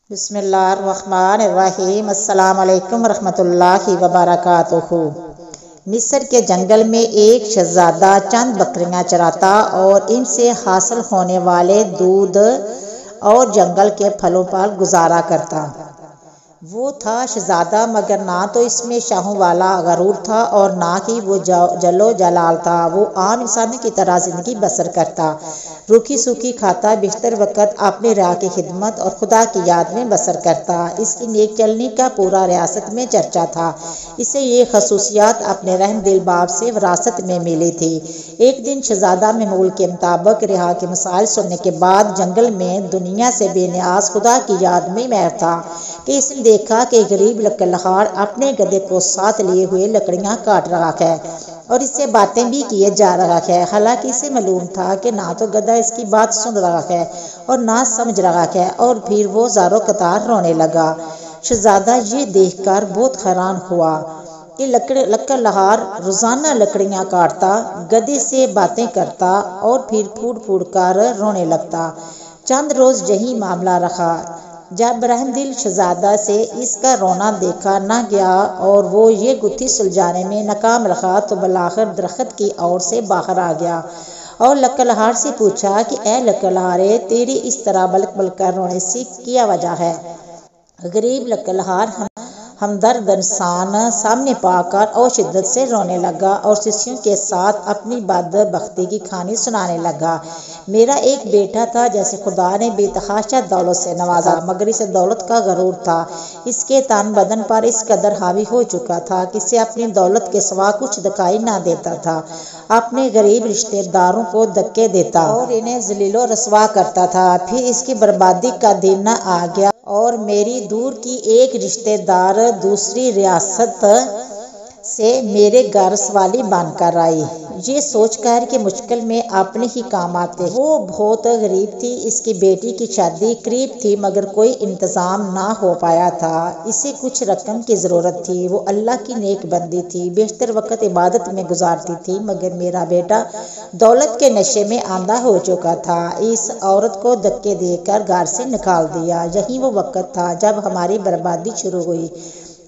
بسم اللہ الرحمن الرحیم۔ السلام علیکم ورحمۃ اللہ وبرکاتہ۔ مصر کے جنگل میں ایک شہزادہ چند بکریاں چراتا اور ان سے حاصل ہونے والے دودھ اور جنگل کے پھلوں پر گزارا کرتا۔ وہ تھا شہزادہ، مگر نہ تو اس میں شاہوں والا غرور تھا اور نہ ہی وہ جلو جلال تھا۔ وہ عام انسانوں کی طرح زندگی بسر کرتا، روکھی سوکھی کھاتا، بیشتر وقت اپنے راہ کی خدمت اور خدا کی یاد میں بسر کرتا۔ اس کی نیک چلنی کا پورا ریاست میں چرچا تھا۔ اسے یہ خصوصیات اپنے رحم دل باپ سے وراثت میں ملی تھی۔ ایک دن شہزادہ معمول کے مطابق رہا کے مسائل سننے کے بعد جنگل میں دنیا سے بے نیاز خدا کی یاد میں محو تھا کہ اس نے دیکھا کہ غریب لکڑہار اپنے گدھے کو ساتھ لیے ہوئے لکڑیاں کاٹ رہا ہے اور اس سے باتیں بھی کیے جا رہا ہے، حالانکہ اسے معلوم تھا کہ نہ تو گدھا اس کی بات سن رہا ہے اور نہ سمجھ رہا ہے، اور پھر وہ زاروں قطار رونے لگا۔ شہزادہ یہ دیکھ کر بہت حیران ہوا کہ لکڑہار روزانہ لکڑیاں کاٹتا، گدھے سے باتیں کرتا اور پھر پھوٹ پھوٹ کر رونے لگتا۔ چند روز یہی معاملہ رہا۔ جب رحم دل شہزادہ سے اس کا رونا دیکھا نہ گیا اور وہ یہ گتھی سلجھانے میں ناکام رہا تو بالآخر درخت کی اور سے باہر آ گیا اور لکڑہار سے پوچھا کہ اے لکڑہارے، تیری اس طرح بلک بلک کر رونے سے کیا وجہ ہے؟ غریب لکڑہار ہمدرد انسان سامنے پا کر اور شدت سے رونے لگا اور سسیوں کے ساتھ اپنی بدبختی کی کہانی سنانے لگا۔ میرا ایک بیٹا تھا جسے خدا نے بے تحاشا دولت سے نوازا، مگر اسے دولت کا غرور تھا۔ اس کے تن بدن پر اس قدر حاوی ہو چکا تھا کہ اسے اپنی دولت کے سوا کچھ دکھائی نہ دیتا تھا۔ اپنے غریب رشتے داروں کو دھکے دیتا اور انہیں ذلیل و رسوا کرتا تھا۔ پھر اس کی بربادی کا دن آ گیا اور میری دور کی ایک رشتے دار دوسری ریاست سے میرے گھر سوالی بن کر آئی، یہ سوچ کر کہ مشکل میں اپنے ہی کام آتے ہیں۔ وہ بہت غریب تھی، اس کی بیٹی کی شادی قریب تھی مگر کوئی انتظام نہ ہو پایا تھا۔ اسے کچھ رقم کی ضرورت تھی۔ وہ اللہ کی نیک بندی تھی، بیشتر وقت عبادت میں گزارتی تھی، مگر میرا بیٹا دولت کے نشے میں اندھا ہو چکا تھا۔ اس عورت کو دھکے دے کر گھر سے نکال دیا۔ یہی وہ وقت تھا جب ہماری بربادی شروع ہوئی۔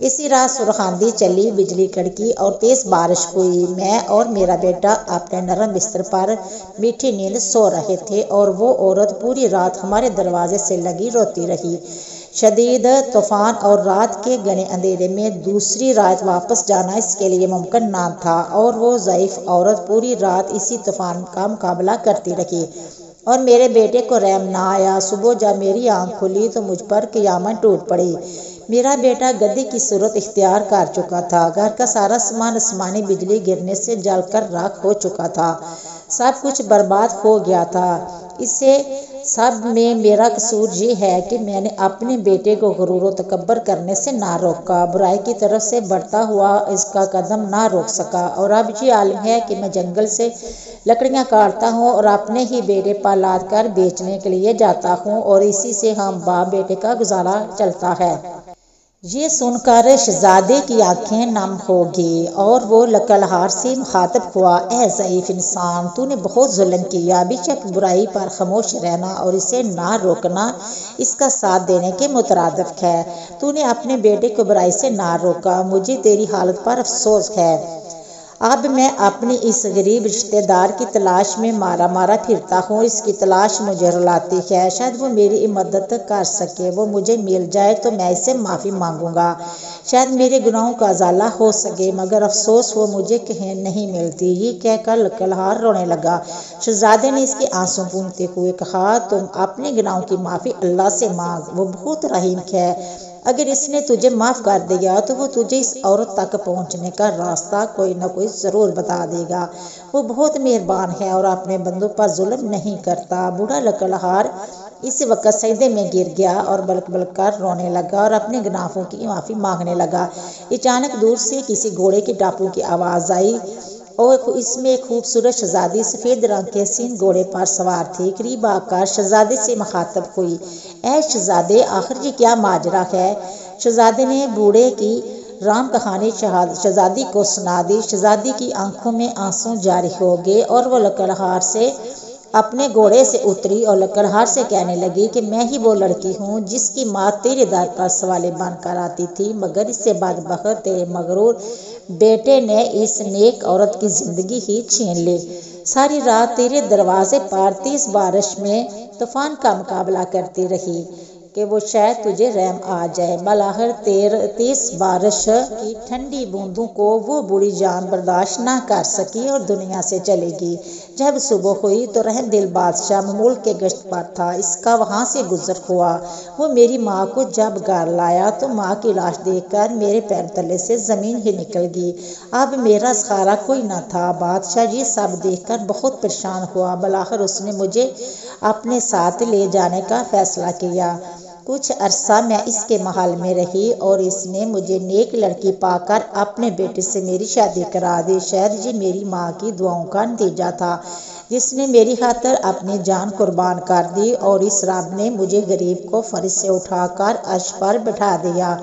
اسی رات سرخ آندھی چلی، بجلی کڑکی اور تیز بارش ہوئی۔ میں اور میرا بیٹا اپنے نرم بستر پر میٹھی نیند سو رہے تھے اور وہ عورت پوری رات ہمارے دروازے سے لگی روتی رہی۔ شدید طوفان اور رات کے گھنے اندھیرے میں دوسری رات واپس جانا اس کے لیے ممکن نہ تھا اور وہ ضعیف عورت پوری رات اسی طوفان کا مقابلہ کرتی رہی اور میرے بیٹے کو رحم نہ آیا۔ صبح جب میری آنکھ کھلی تو مجھ پر قیامت ٹوٹ پڑی۔ میرا بیٹا گدھے کی صورت اختیار کر چکا تھا۔ گھر کا سارا سامان آسمانی بجلی گرنے سے جل کر راکھ ہو چکا تھا۔ سب کچھ برباد ہو گیا تھا۔ اس سب میں میرا قصور یہ ہے کہ میں نے اپنے بیٹے کو غرور و تکبر کرنے سے نہ روکا، برائی کی طرف سے بڑھتا ہوا اس کا قدم نہ روک سکا، اور اب یہ عالم ہے کہ میں جنگل سے لکڑیاں کاٹتا ہوں اور اپنے ہی بیٹے پر لاد کر بیچنے کے لیے جاتا ہوں اور اسی سے ہم باپ بیٹے کا گزارا چلتا ہے۔ یہ سن کر شہزادے کی آنکھیں نم ہو گئی اور وہ لکڑہار سے مخاطب ہوا، اے ضعیف انسان، تو نے بہت ظلم کیا۔ بے شک برائی پر خاموش رہنا اور اسے نہ روکنا اس کا ساتھ دینے کے مترادف ہے۔ تو نے اپنے بیٹے کو برائی سے نہ روکا، مجھے تیری حالت پر افسوس ہے۔ اب میں اپنی اس غریب رشتے دار کی تلاش میں مارا مارا پھرتا ہوں، اس کی تلاش مجھے رلاتی ہے۔ شاید وہ میری مدد کر سکے، وہ مجھے مل جائے تو میں اس سے معافی مانگوں گا، شاید میرے گناہوں کا ازالہ ہو سکے، مگر افسوس وہ مجھے کہیں نہیں ملتی۔ یہ کہہ کر لکڑہار رونے لگا۔ شہزادے نے اس کے آنسو پونچھتے ہوئے کہا، تم اپنے گناہوں کی معافی اللہ سے مانگ، وہ بہت رحیم ہے۔ اگر اس نے تجھے معاف کر دیا تو وہ تجھے اس عورت تک پہنچنے کا راستہ کوئی نہ کوئی ضرور بتا دے گا۔ وہ بہت مہربان ہے اور اپنے بندوں پر ظلم نہیں کرتا۔ بوڑھا لکڑہار اس وقت سجدے میں گر گیا اور بلک بلک کر رونے لگا اور اپنے گناہوں کی معافی مانگنے لگا۔ اچانک دور سے کسی گھوڑے کے ٹاپو کی آواز آئی اور اس میں ایک خوبصورت شہزادی سفید رنگ کے حسین گھوڑے پر سوار تھی۔ قریب آ کر شہزادے سے مخاطب ہوئی، اے شہزادے، آخر یہ کیا ماجرا ہے؟ شہزادے نے بوڑھے کی رام کہانی شہزادی کو سنا دی۔ شہزادی کی آنکھوں میں آنسو جاری ہو گئے اور وہ لکڑہار سے اپنے گھوڑے سے اتری اور لکڑہار سے کہنے لگی کہ میں ہی وہ لڑکی ہوں جس کی ماں تیرے در پر سوالے بن کر آتی تھی، مگر اس سے بدبخت تیرے مغرور بیٹے نے اس نیک عورت کی زندگی ہی چھین لی۔ ساری رات تیرے دروازے پر تیز بارش میں طوفان کا مقابلہ کرتی رہی کہ وہ شاید تجھے رحم آ جائے۔ بالآخر تیز بارش کی ٹھنڈی بوندوں کو وہ بوڑھی جان برداشت نہ کر سکی اور دنیا سے چلی گئی۔ جب صبح ہوئی تو رحم دل بادشاہ ملک کے گشت پر تھا، اس کا وہاں سے گزر ہوا۔ وہ میری ماں کو جب گھر لایا تو ماں کی لاش دیکھ کر میرے پیر تلے سے زمین ہی نکل گئی۔ اب میرا سہارا کوئی نہ تھا۔ بادشاہ یہ سب دیکھ کر بہت پریشان ہوا۔ بالآخر اس نے مجھے اپنے ساتھ لے جانے کا فیصلہ کیا۔ کچھ عرصہ میں اس کے محل میں رہی اور اس نے مجھے نیک لڑکی پا کر اپنے بیٹے سے میری شادی کرا دی۔ شاید یہ میری ماں کی دعاؤں کا نتیجہ تھا، جس نے میری خاطر اپنی جان قربان کر دی، اور اس رب نے مجھے غریب کو فرش سے اٹھا کر عرش پر بٹھا دیا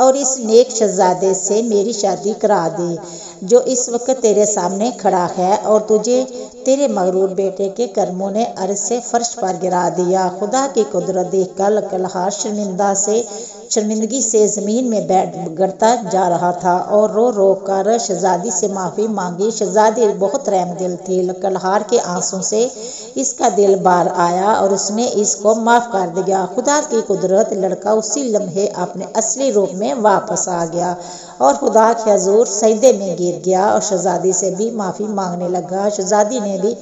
اور اس نیک شہزادے سے میری شادی کرا دی جو اس وقت تیرے سامنے کھڑا ہے، اور تجھے تیرے مغرور بیٹے کے کرموں نے عرش سے فرش پر گرا دیا۔ خدا کی قدرت دیکھ کر لکڑہار شرمندگی سے زمین میں گرتا جا رہا تھا اور رو رو کر شہزادی سے معافی مانگی۔ شہزادی بہت رحم دل تھی۔ لکڑہار کے آنسوں سے اس کا دل بھر آیا اور اس نے اس کو معاف کر دیا۔ خدا کی قدرت، لڑکا اسی لمحے اپنے اصلی روپ میں واپس آ گیا اور خدا کے حضور سجدے میں گر گیا اور شہزادی سے بھی معافی مانگنے لگا۔ شہزادی نے بھی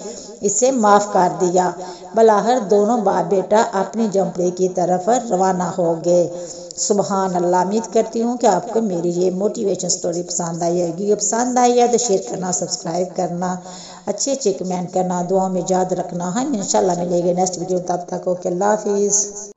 اسے معاف کر دیا۔ بالآخر دونوں باپ بیٹا اپنی جھونپڑی کی طرف روانہ ہو گئے۔ سبحان اللہ۔ امید کرتی ہوں کہ آپ کو میری یہ موٹیویشن سٹوری پسند آئی ہوگی۔ اگر پسند آئی ہے تو شیئر کرنا، سبسکرائب کرنا، اچھے کمنٹ کرنا، دعاؤں میں یاد رکھنا۔ ہم انشاءاللہ ملیں گے نیکسٹ ویڈیو، تب تک اوکے، اللہ حافظ۔